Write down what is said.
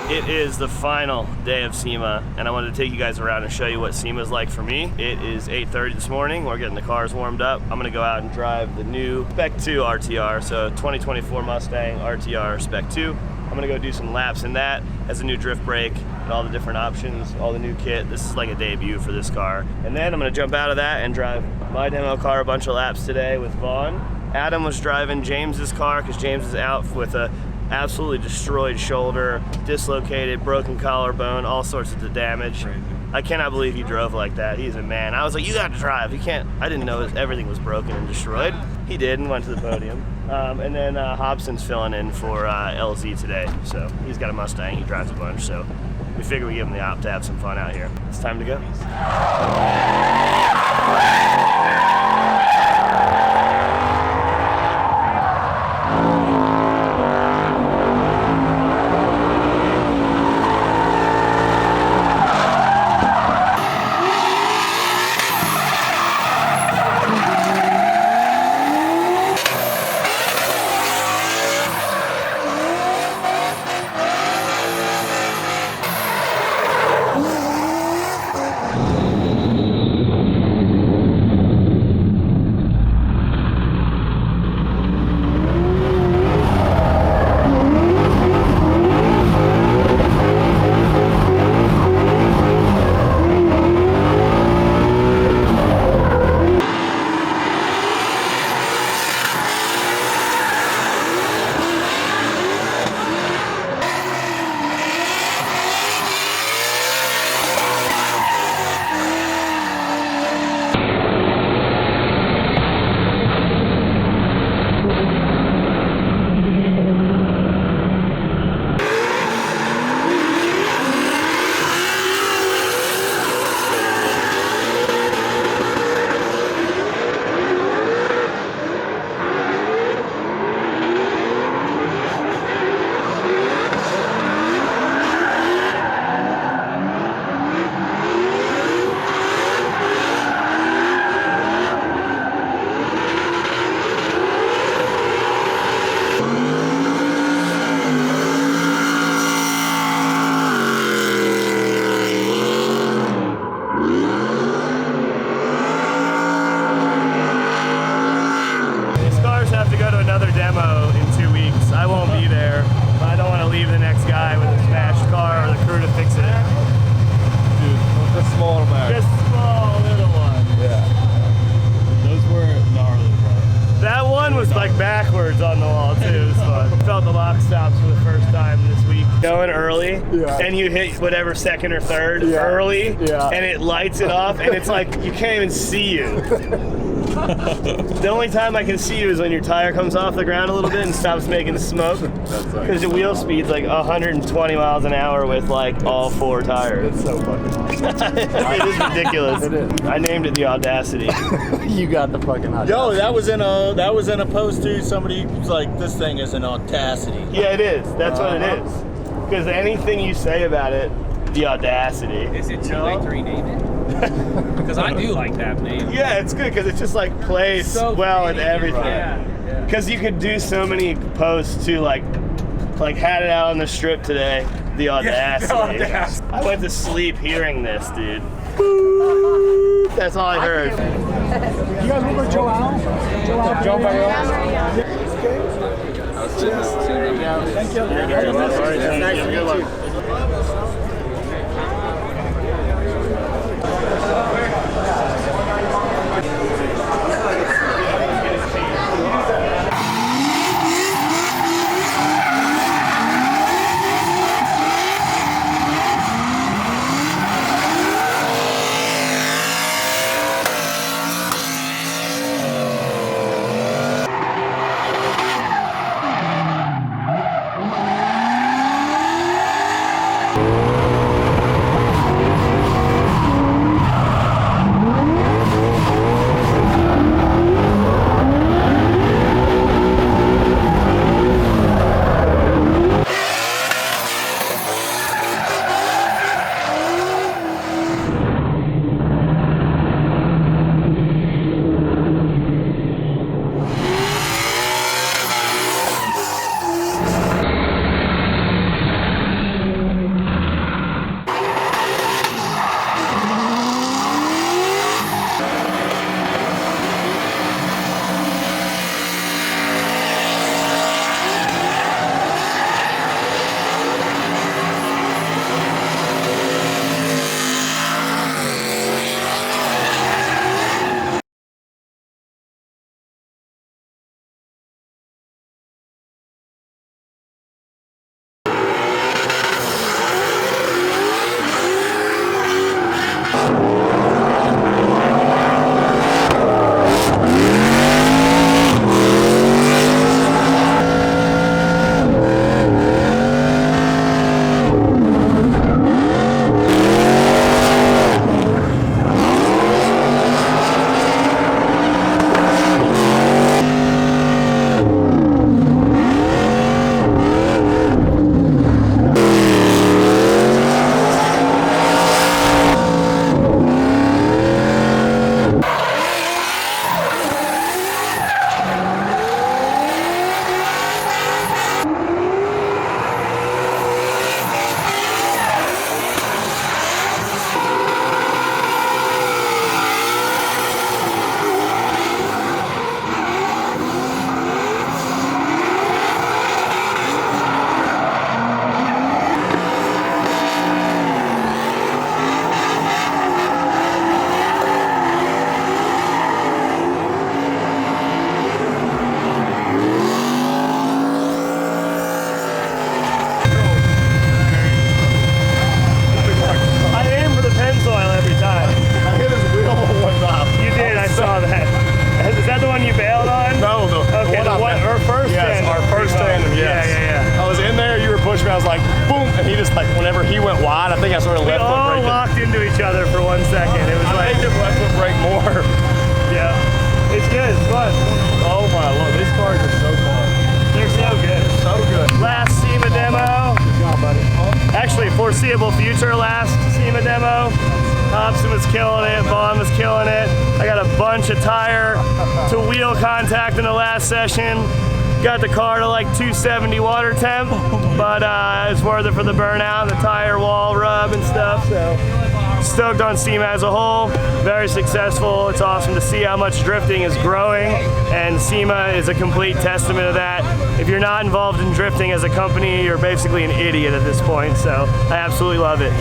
It is the final day of SEMA, and I wanted to take you guys around and show you what SEMA is like for me. It is 8:30 this morning. We're getting the cars warmed up. I'm gonna go out and drive the new Spec 2 RTR, so 2024 Mustang RTR Spec 2. I'm gonna go do some laps in that, has a new drift brake and all the different options, all the new kit. This is like a debut for this car. And then I'm gonna jump out of that and drive my demo car a bunch of laps today with Vaughn. Adam was driving James's car because James is out with a absolutely destroyed shoulder, dislocated, broken collarbone, all sorts of damage. Crazy. I cannot believe he drove like that. He's a man. I was like, you got to drive. You can't. I didn't know everything was broken and destroyed. He did and went to the podium. And then Hobson's filling in for LZ today. So he's got a Mustang. He drives a bunch. So we figured we'd give him the op to have some fun out here. It's time to go. Demo in 2 weeks. I won't be there, but I don't want to leave the next guy with a smashed car or the crew to fix it. Dude, just small back. Just small little one. Yeah. Those were gnarly, bro. That one was like backwards on the wall too. It was fun. Felt the lock stops for the first time this week. Going early, and you hit whatever second or third early, and it lights it off, and it's like you can't even see you. The only time I can see you is when your tire comes off the ground a little bit and stops making smoke. Because the wheel speed's like 120 miles an hour with like all four tires. It's so fucking awesome. It is ridiculous. It is. I named it the Audacity. You got the fucking Audacity. Yo, that was in a post too. Somebody was like, this thing is an Audacity. Yeah, it is. That's what it is. Because anything you say about it, the Audacity. Is it too late to rename it? Because I do like that name. Yeah, it's good because it just like plays so well in everything. Yeah. Because you could do so many posts too, like had it out on the strip today. The Audacity. I went to sleep hearing this, dude. That's all I heard. You guys remember Joe Allen? Joe Allen? Thank you. Nice to meet you. like, boom, and he just like, whenever he went wide, I think I sort of We left foot all braked. locked into each other for 1 second. It was I like, made him left foot brake more. yeah, it's good, it's fun. Oh my lord, these cars are so fun. They're so good. So good. Last SEMA demo. Good job, buddy. Actually, foreseeable future last SEMA demo. Hobson was killing it, Vaughn was killing it. I got a bunch of tire to wheel contact in the last session. Got the car to like 270 water temp, but it's worth it for the burnout, the tire wall rub and stuff. So stoked on SEMA as a whole. Very successful. It's awesome to see how much drifting is growing, and SEMA is a complete testament of that. If you're not involved in drifting as a company, you're basically an idiot at this point. So I absolutely love it.